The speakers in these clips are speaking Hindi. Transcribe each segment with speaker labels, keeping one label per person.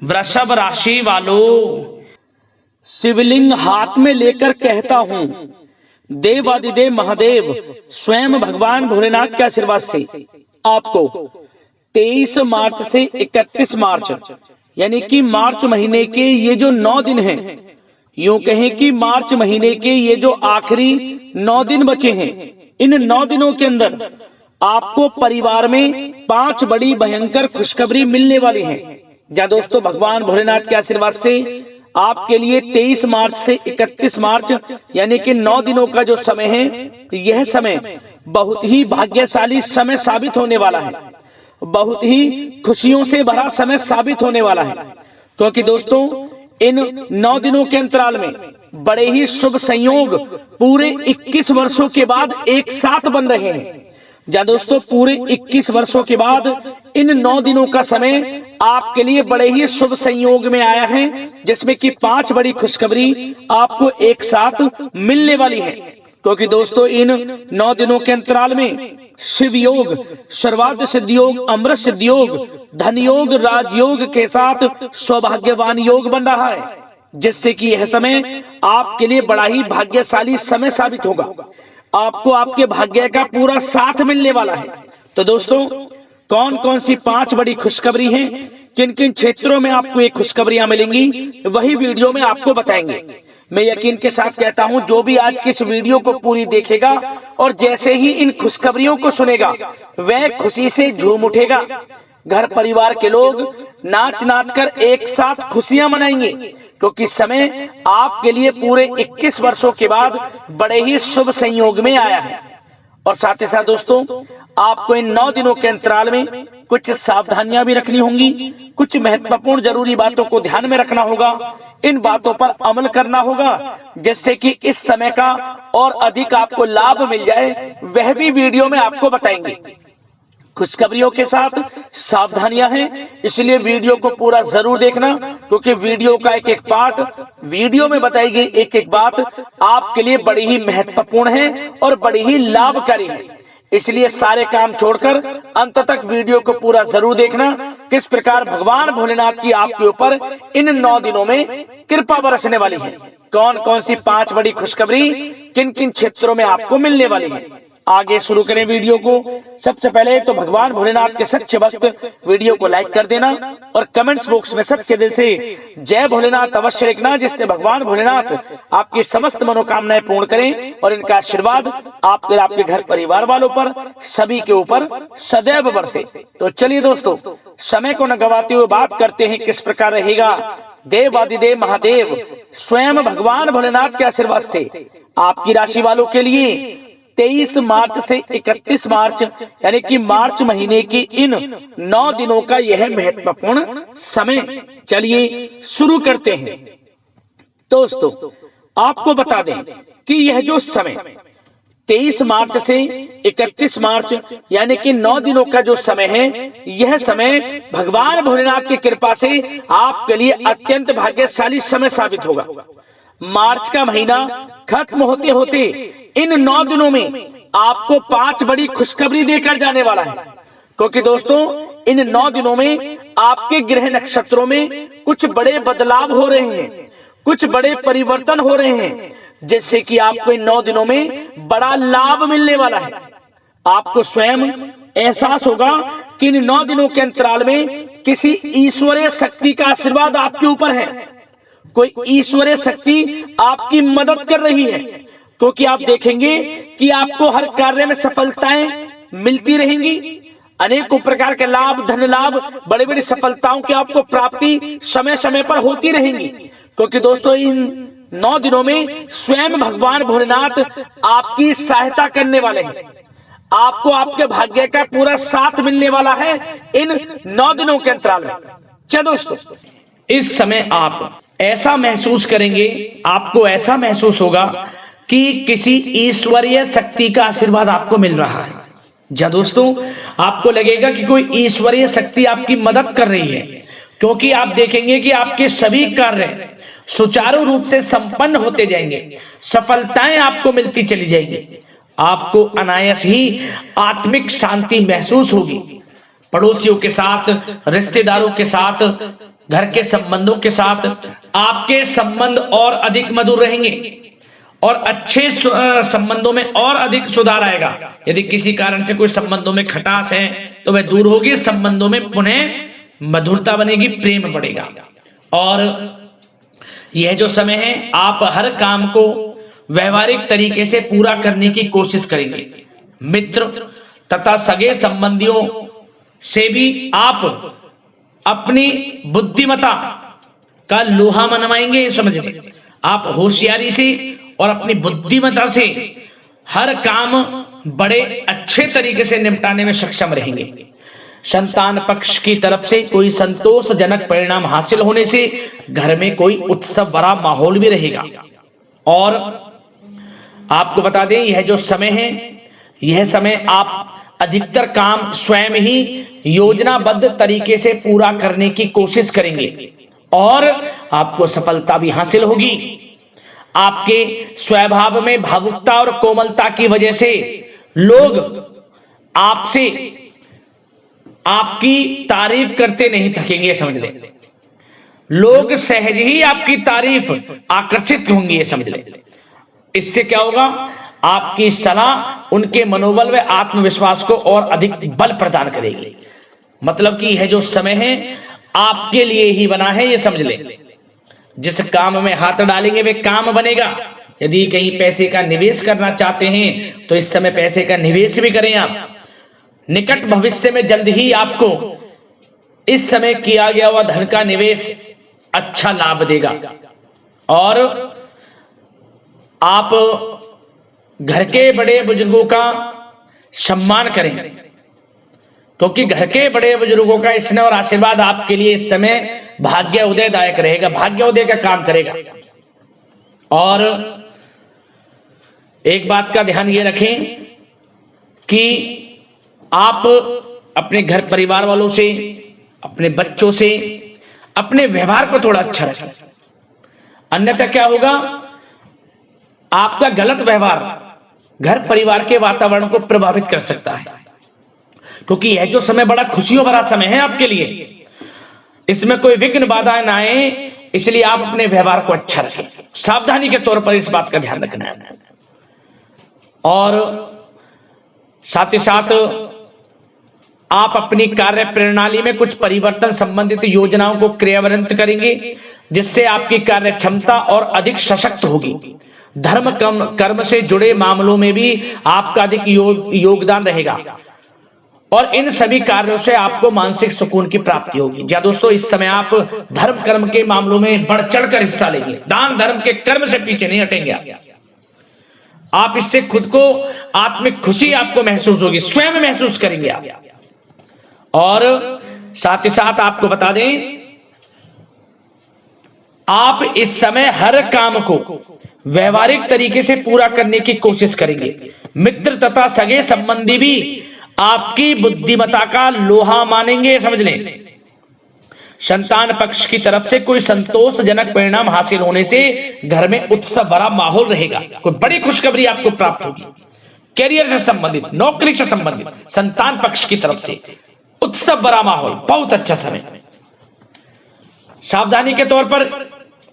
Speaker 1: वृषभ राशि वालों, शिवलिंग हाथ में लेकर कहता हूं, देवादिदेव महादेव स्वयं भगवान भोलेनाथ के आशीर्वाद से आपको 23 मार्च से 31 मार्च यानी कि मार्च महीने के ये जो 9 दिन हैं, यूं कहें कि मार्च महीने के ये जो आखिरी 9 दिन बचे हैं, इन 9 दिनों के अंदर आपको परिवार में 5 बड़ी भयंकर खुशखबरी मिलने वाली है। या दोस्तों, भगवान भोलेनाथ के आशीर्वाद से आपके लिए 23 मार्च से 31 मार्च यानी कि 9 दिनों का जो समय है, यह समय बहुत ही भाग्यशाली समय साबित होने वाला है, बहुत ही खुशियों से भरा समय साबित होने वाला है। क्योंकि दोस्तों, इन 9 दिनों के अंतराल में बड़े ही शुभ संयोग पूरे 21 वर्षों के बाद एक साथ बन रहे हैं। या दोस्तों, पूरे 21 वर्षों के बाद इन 9 दिनों का समय आपके लिए बड़े ही शुभ संयोग में आया है, जिसमें कि 5 बड़ी खुशखबरी आपको एक साथ मिलने वाली है। क्योंकि दोस्तों, इन 9 दिनों के अंतराल में शिव योग, सर्वार्थ सिद्धि योग, अमृत सिद्धि योग, धन योग, राजयोग के साथ सौभाग्यवान योग बन रहा है, जिससे कि यह समय आपके लिए बड़ा ही भाग्यशाली समय साबित होगा। आपको आपके भाग्य का पूरा साथ मिलने वाला है। तो दोस्तों, कौन कौन सी 5 बड़ी खुशखबरी हैं, किन किन क्षेत्रों में आपको ये खुशखबरियां मिलेंगी, वही वीडियो में आपको बताएंगे। मैं यकीन के साथ कहता हूं, जो भी आज की इस वीडियो को पूरी देखेगा और जैसे ही इन खुशखबरियों को सुनेगा, वह खुशी से झूम उठेगा। घर परिवार के लोग नाच नाच कर एक साथ खुशियां मनाएंगे, क्योंकि समय आपके लिए पूरे 21 वर्षों के बाद बड़े ही शुभ संयोग में आया है। और साथ ही साथ दोस्तों, आपको इन 9 दिनों के अंतराल में कुछ सावधानियां भी रखनी होंगी, कुछ महत्वपूर्ण जरूरी बातों को ध्यान में रखना होगा, इन बातों पर अमल करना होगा, जिससे कि इस समय का और अधिक आपको लाभ मिल जाए, वह भी वीडियो में आपको बताएंगे। खुशखबरियों के साथ सावधानियां हैं, इसलिए वीडियो को पूरा जरूर देखना, क्योंकि वीडियो का एक एक पार्ट, वीडियो में बताई गई एक एक बात आपके लिए बड़ी ही महत्वपूर्ण है और बड़ी ही लाभकारी है। इसलिए सारे काम छोड़कर अंत तक वीडियो को पूरा जरूर देखना, किस प्रकार भगवान भोलेनाथ की आपके ऊपर इन 9 दिनों में कृपा बरसने वाली है, कौन कौन सी 5 बड़ी खुशखबरी किन किन क्षेत्रों में आपको मिलने वाली है। आगे शुरू करें वीडियो को। सबसे पहले तो भगवान भोलेनाथ के सच्चे भक्त वीडियो को लाइक कर देना और कमेंट्स बॉक्स में सच्चे दिल से जय भोलेनाथ अवश्य लिखना, जिससे भगवान भोलेनाथ आपकी समस्त मनोकामनाएं पूर्ण करें और इनका आशीर्वाद आपके घर परिवार वालों पर, सभी के ऊपर सदैव बरसे। तो चलिए दोस्तों, समय को न गवाते हुए बात करते हैं किस प्रकार रहेगा देवादिदेव महादेव स्वयं भगवान भोलेनाथ के आशीर्वाद से आपकी राशि वालों के लिए 23 मार्च से 31 मार्च यानी कि मार्च महीने की इन 9 दिनों का यह महत्वपूर्ण समय। चलिए शुरू करते हैं। दोस्तों, आपको बता दें कि यह जो समय 23 मार्च से 31 मार्च यानी कि 9 दिनों का जो समय है, यह समय भगवान भोलेनाथ की कृपा से आपके लिए अत्यंत भाग्यशाली समय साबित होगा। मार्च का महीना खत्म होते होते इन 9 दिनों में आपको 5 बड़ी खुशखबरी देकर जाने वाला है। क्योंकि दोस्तों, इन 9 दिनों में आपके ग्रह नक्षत्रों में कुछ बड़े बदलाव हो रहे हैं, कुछ बड़े परिवर्तन हो रहे हैं, जिससे कि आपको इन 9 दिनों में बड़ा लाभ मिलने वाला है। आपको स्वयं एहसास होगा कि इन 9 दिनों के अंतराल में किसी ईश्वरीय शक्ति का आशीर्वाद आपके ऊपर है, कोई ईश्वरीय शक्ति आपकी मदद कर रही है। क्योंकि आप देखेंगे कि आपको हर कार्य में सफलताएं मिलती रहेंगी, अनेकों प्रकार के लाभ, धन लाभ, बड़ी बड़ी सफलताओं की आपको प्राप्ति समय समय पर होती रहेंगी। क्योंकि दोस्तों, इन 9 दिनों में स्वयं भगवान भोलेनाथ आपकी सहायता करने वाले हैं, आपको आपके भाग्य का पूरा साथ मिलने वाला है इन 9 दिनों के अंतराल में। चलो दोस्तों, इस समय आप ऐसा महसूस करेंगे, आपको ऐसा महसूस होगा कि किसी ईश्वरीय शक्ति का आशीर्वाद आपको मिल रहा है। या दोस्तों, आपको लगेगा कि कोई ईश्वरीय शक्ति आपकी मदद कर रही है, क्योंकि आप देखेंगे कि आपके सभी कार्य सुचारू रूप से संपन्न होते जाएंगे, सफलताएं आपको मिलती चली जाएंगी, आपको अनायास ही आत्मिक शांति महसूस होगी। पड़ोसियों के साथ, रिश्तेदारों के साथ घर के संबंधों के साथ आपके संबंध और अधिक मधुर रहेंगे और अच्छे संबंधों में और अधिक सुधार आएगा। यदि किसी कारण से कोई संबंधों में खटास है तो वह दूर होगी, संबंधों में पुनः मधुरता बनेगी, प्रेम बढ़ेगा। और यह जो समय है आप हर काम को व्यवहारिक तरीके से पूरा करने की कोशिश करेंगे। मित्र तथा सगे संबंधियों से भी आप अपनी बुद्धिमत्ता का लोहा मनवाएंगे। समझिए, आप होशियारी से और अपनी बुद्धिमत्ता से हर काम बड़े अच्छे तरीके से निपटाने में सक्षम रहेंगे। संतान पक्ष की तरफ से कोई संतोषजनक परिणाम हासिल होने से घर में कोई उत्सव भरा माहौल भी रहेगा। और आपको बता दें, यह जो समय है, यह समय आप अधिकतर काम स्वयं ही योजनाबद्ध तरीके से पूरा करने की कोशिश करेंगे और आपको सफलता भी हासिल होगी। आपके स्वभाव में भावुकता और कोमलता की वजह से लोग आपसे आपकी तारीफ करते नहीं थकेंगे। समझ लें, लोग सहज ही आपकी तारीफ आकर्षित होंगे। समझ लें, इससे क्या होगा, आपकी सलाह उनके मनोबल व आत्मविश्वास को और अधिक बल प्रदान करेगी। मतलब कि यह जो समय है आपके लिए ही बना है, ये समझ लें। जिस काम में हाथ डालेंगे वे काम बनेगा। यदि कहीं पैसे का निवेश करना चाहते हैं तो इस समय पैसे का निवेश भी करें आप। निकट भविष्य में जल्द ही आपको इस समय किया गया हुआ धन का निवेश अच्छा लाभ देगा। और आप घर के बड़े बुजुर्गों का सम्मान करें, क्योंकि घर के बड़े बुजुर्गों का स्नेह और आशीर्वाद आपके लिए इस समय भाग्य उदयदायक रहेगा, भाग्य उदय का काम करेगा। और एक बात का ध्यान ये रखें कि आप अपने घर परिवार वालों से, अपने बच्चों से अपने व्यवहार को थोड़ा अच्छा रखें। अन्यथा क्या होगा, आपका गलत व्यवहार घर परिवार के वातावरण को प्रभावित कर सकता है। क्योंकि यह जो समय बड़ा खुशियों भरा समय है आपके लिए, इसमें कोई विघ्न बाधाएं ना आए, इसलिए आप अपने व्यवहार को अच्छा रखें। सावधानी के तौर पर इस बात का ध्यान रखना है। और साथ ही साथ आप अपनी कार्य प्रणाली में कुछ परिवर्तन संबंधित योजनाओं को क्रियान्वित करेंगे, जिससे आपकी कार्य क्षमता और अधिक सशक्त होगी। धर्म कर्म से जुड़े मामलों में भी आपका अधिक योगदान रहेगा और इन सभी कार्यों से आपको मानसिक सुकून की प्राप्ति होगी। जी दोस्तों, इस समय आप धर्म कर्म के मामलों में बढ़ चढ़कर हिस्सा लेंगे। दान धर्म के कर्म से पीछे नहीं हटेंगे आप। इससे खुद को आत्मिक खुशी आपको महसूस होगी, स्वयं महसूस करेंगे आप। और साथ ही साथ आपको बता दें, आप इस समय हर काम को व्यवहारिक तरीके से पूरा करने की कोशिश करेंगे। मित्र तथा सगे संबंधी भी आपकी बुद्धिमत्ता का लोहा मानेंगे। समझ लें, संतान पक्ष की तरफ से कोई संतोषजनक परिणाम हासिल होने से घर में उत्सव भरा माहौल रहेगा। कोई बड़ी खुशखबरी आपको प्राप्त होगी। कैरियर से संबंधित, नौकरी से संबंधित, संतान पक्ष की तरफ से उत्सव भरा माहौल, बहुत अच्छा समय। सावधानी के तौर पर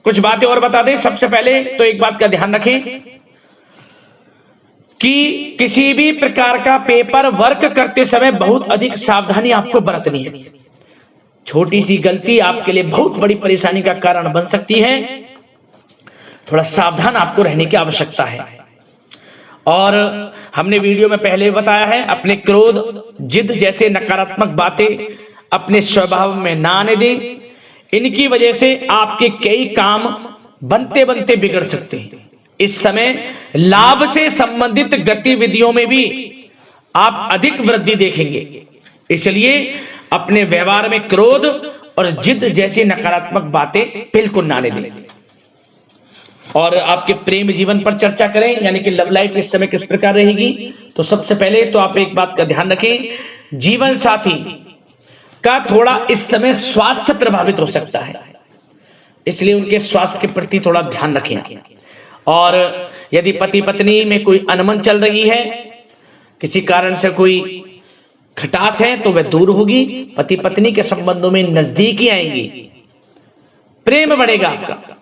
Speaker 1: कुछ बातें और बता दें। सबसे पहले तो एक बात का ध्यान रखें कि किसी भी प्रकार का पेपर वर्क करते समय बहुत अधिक सावधानी आपको बरतनी है। छोटी सी गलती आपके लिए बहुत बड़ी परेशानी का कारण बन सकती है। थोड़ा सावधान आपको रहने की आवश्यकता है। और हमने वीडियो में पहले बताया है, अपने क्रोध, जिद जैसे नकारात्मक बातें अपने स्वभाव में ना आने दें। इनकी वजह से आपके कई काम बनते बनते बिगड़ सकते हैं। इस समय लाभ से संबंधित गतिविधियों में भी आप अधिक वृद्धि देखेंगे, इसलिए अपने व्यवहार में क्रोध और जिद जैसी नकारात्मक बातें बिल्कुल ना आने दें। और आपके प्रेम जीवन पर चर्चा करें, यानी कि लव लाइफ इस समय किस प्रकार रहेगी। तो सबसे पहले तो आप एक बात का ध्यान रखें, जीवन साथी का थोड़ा इस समय स्वास्थ्य प्रभावित हो सकता है, इसलिए उनके स्वास्थ्य के प्रति थोड़ा ध्यान रखें। और यदि पति पत्नी में कोई अनबन चल रही है, किसी कारण से कोई खटास है, तो वह दूर होगी। पति पत्नी के संबंधों में नजदीकी आएंगी प्रेम बढ़ेगा आपका।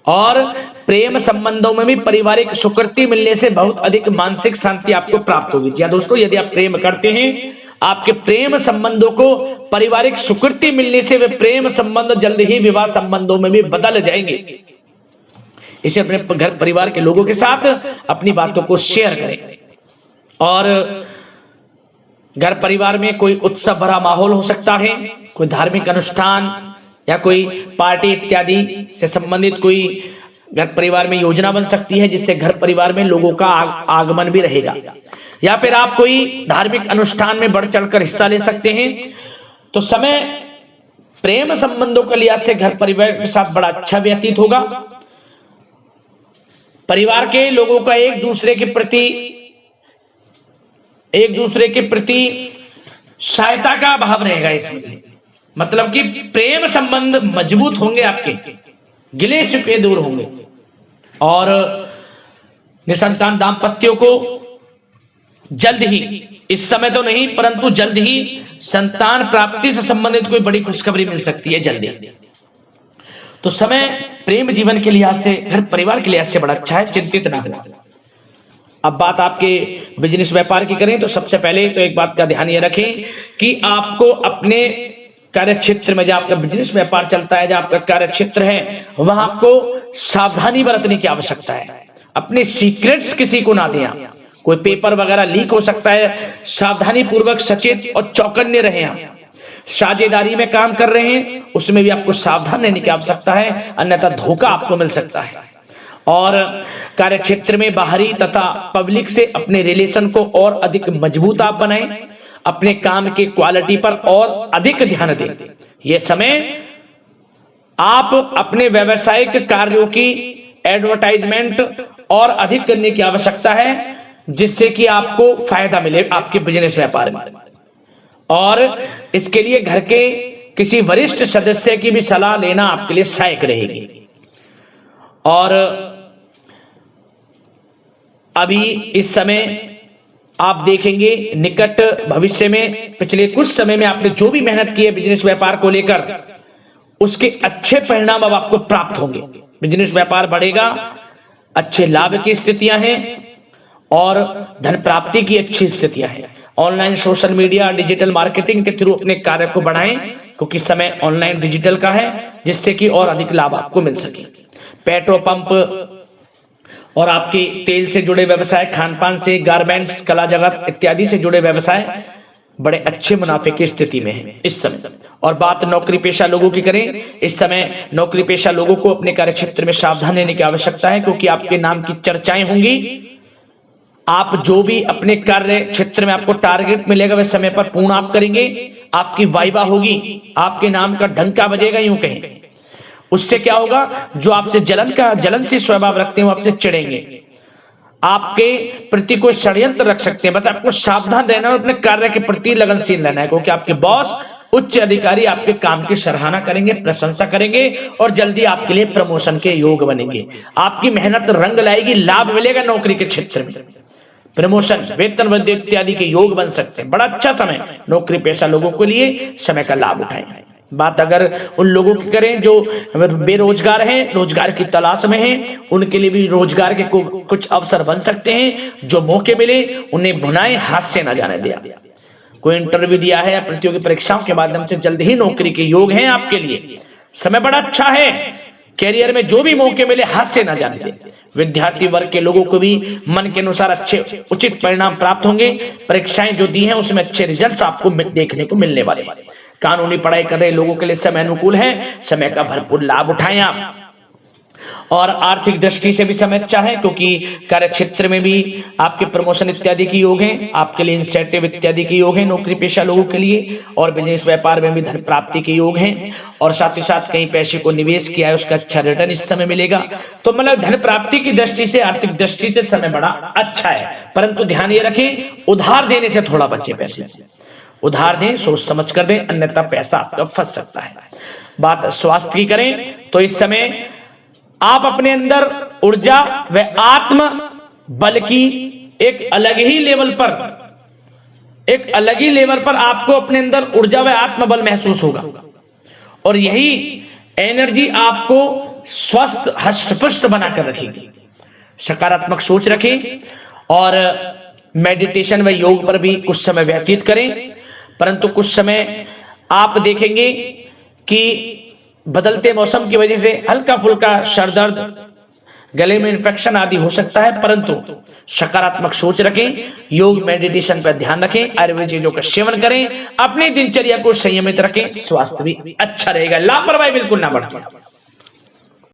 Speaker 1: और प्रेम संबंधों में भी पारिवारिक सुकृति मिलने से बहुत अधिक मानसिक शांति आपको प्राप्त होगी। जी दोस्तों, यदि आप प्रेम करते हैं, आपके प्रेम संबंधों को पारिवारिक सुकृति मिलने से वे प्रेम संबंध जल्द ही विवाह संबंधों में भी बदल जाएंगे। इसे अपने घर परिवार के लोगों के साथ अपनी बातों को शेयर करें। और घर परिवार में कोई उत्सव भरा माहौल हो सकता है, कोई धार्मिक अनुष्ठान या कोई पार्टी इत्यादि से संबंधित कोई घर परिवार में योजना बन सकती है, जिससे घर परिवार में लोगों का आगमन भी रहेगा। या फिर आप कोई धार्मिक अनुष्ठान में बढ़ चढ़कर हिस्सा ले सकते हैं। तो समय प्रेम संबंधों के लिहाज से घर परिवार के साथ बड़ा अच्छा व्यतीत होगा। परिवार के लोगों का एक दूसरे के प्रति सहायता का भाव रहेगा इसमें। मतलब कि प्रेम संबंध मजबूत होंगे, आपके गिले शिकवे दूर होंगे। और निसंतान दाम्पत्यों को जल्द ही, इस समय तो नहीं परंतु जल्द ही संतान प्राप्ति से संबंधित कोई बड़ी खुशखबरी मिल सकती है जल्दी। तो समय प्रेम जीवन के लिहाज से, घर परिवार के लिहाज से बड़ा अच्छा है, चिंतित ना हो। अब बात आपके बिजनेस व्यापार की करें तो सबसे पहले तो एक बात का ध्यान ये रखें कि आपको अपने कार्य क्षेत्र में, जहां आपका बिजनेस व्यापार चलता है, जहां आपका कार्य क्षेत्र है, वहां आपको सावधानी बरतने की आवश्यकता है। अपने सीक्रेट्स किसी को ना दें आप। कोई पेपर वगैरह लीक हो सकता है, सावधानी पूर्वक सचेत और चौकन्ने रहें आप। साझेदारी में काम कर रहे हैं, उसमें भी आपको सावधान रहने की आवश्यकता है, अन्यथा धोखा आपको मिल सकता है। और कार्य क्षेत्र में बाहरी तथा पब्लिक से अपने रिलेशन को और अधिक मजबूत आप बनाएं। अपने काम की क्वालिटी पर और अधिक ध्यान दें। यह समय आप अपने व्यावसायिक कार्यों की एडवर्टाइजमेंट और अधिक करने की आवश्यकता है, जिससे कि आपको फायदा मिले आपके बिजनेस व्यापार में। और इसके लिए घर के किसी वरिष्ठ सदस्य की भी सलाह लेना आपके लिए सहायक रहेगी। और अभी इस समय आप देखेंगे निकट भविष्य में, पिछले कुछ समय में आपने जो भी मेहनत की है बिजनेस व्यापार को लेकर, उसके अच्छे परिणाम अब आपको प्राप्त होंगे। बिजनेस व्यापार बढ़ेगा, अच्छे लाभ की स्थितियां हैं और धन प्राप्ति की अच्छी स्थितियां हैं। Online social media digital marketing के थ्रू अपने कार्य को बढ़ाएं, क्योंकि समय ऑनलाइन डिजिटल का है, जिससे कि और अधिक लाभ आपको मिल सके। पेट्रोल पंप और आपके तेल से जुड़े व्यवसाय, खान पान से, गारमेंट्स, कला जगत इत्यादि से जुड़े व्यवसाय बड़े अच्छे मुनाफे की स्थिति में है इस समय। और बात नौकरी पेशा लोगों की करें, इस समय नौकरी पेशा लोगों को अपने कार्य क्षेत्र में सावधान रहने की आवश्यकता है, क्योंकि आपके नाम की चर्चाएं होंगी। आप जो भी अपने कार्य क्षेत्र में आपको टारगेट मिलेगा वह समय पर पूर्ण आप करेंगे। आपकी वाइवा होगी, आपके नाम का डंका बजेगा, यूं कहें। उससे क्या होगा, जो आपसे जलनशील स्वभाव रखते हैं वो आपसे चिढ़ेंगे, आपके प्रति कोई षड्यंत्र रख सकते हैं। बस आपको सावधान रहना और अपने कार्य के प्रति लगनशील रहना है, क्योंकि आपके बॉस, उच्च अधिकारी आपके काम की सराहना करेंगे, प्रशंसा करेंगे और जल्दी आपके लिए प्रमोशन के योग बनेंगे। आपकी मेहनत रंग लाएगी, लाभ मिलेगा नौकरी के क्षेत्र में, प्रमोशन, वेतन वृद्धि इत्यादि के योग बन सकते हैं। बड़ा अच्छा समय नौकरी पेशा लोगों के लिए, समय का लाभ उठाएं। बात अगर उन लोगों की करें जो बेरोजगार हैं, रोजगार की तलाश में हैं, उनके लिए भी रोजगार के कुछ अवसर बन सकते हैं। जो मौके मिले उन्हें भुनाएं, हाथ से न जाने दिया। कोई इंटरव्यू दिया है या प्रतियोगी परीक्षाओं के माध्यम से जल्द ही नौकरी के योग हैं आपके लिए। समय बड़ा अच्छा है, कैरियर में जो भी मौके मिले हाथ से न जाने दें। विद्यार्थी वर्ग के लोगों को भी मन के अनुसार अच्छे उचित परिणाम प्राप्त होंगे। परीक्षाएं जो दी हैं उसमें अच्छे रिजल्ट आपको देखने को मिलने वाले हैं। कानूनी पढ़ाई कर रहे लोगों के लिए समय अनुकूल है, समय का भरपूर लाभ उठाएं आप। और आर्थिक दृष्टि से भी समय अच्छा है, क्योंकि कार्य क्षेत्र में भी आपके प्रमोशन इत्यादि के योग हैं, आपके लिए इंसेंटिव इत्यादि के योग हैं नौकरी पेशा लोगों के लिए। और बिजनेस व्यापार में भी धन प्राप्ति के योग हैं, और साथ ही साथ कहीं पैसे को निवेश किया है उसका अच्छा रिटर्न इस समय मिलेगा। तो मतलब धन प्राप्ति की दृष्टि से, आर्थिक दृष्टि से समय बड़ा अच्छा है। परंतु ध्यान ये रखें, उधार देने से थोड़ा बचे। पैसे उधार दें, सोच समझ कर दें, अन्यथा पैसा आपका फंस सकता है। बात स्वास्थ्य की करें तो इस समय आप अपने अंदर ऊर्जा व आत्म बल की एक अलग ही लेवल पर आपको अपने अंदर ऊर्जा व आत्म बल महसूस होगा। और यही एनर्जी आपको स्वस्थ हष्ट-पुष्ट बनाकर रखेगी। सकारात्मक सोच रखें और मेडिटेशन व योग पर भी कुछ समय व्यतीत करें। परंतु कुछ समय आप देखेंगे कि बदलते मौसम की वजह से हल्का फुल्का सर दर्द, गले में इन्फेक्शन आदि हो सकता है, परंतु सकारात्मक सोच रखें, योग मेडिटेशन पर ध्यान रखें, आयुर्वेदिक चीजों का सेवन करें, अपनी दिनचर्या को संयमित रखें, स्वास्थ्य भी अच्छा रहेगा। लापरवाही बिल्कुल ना बरतें।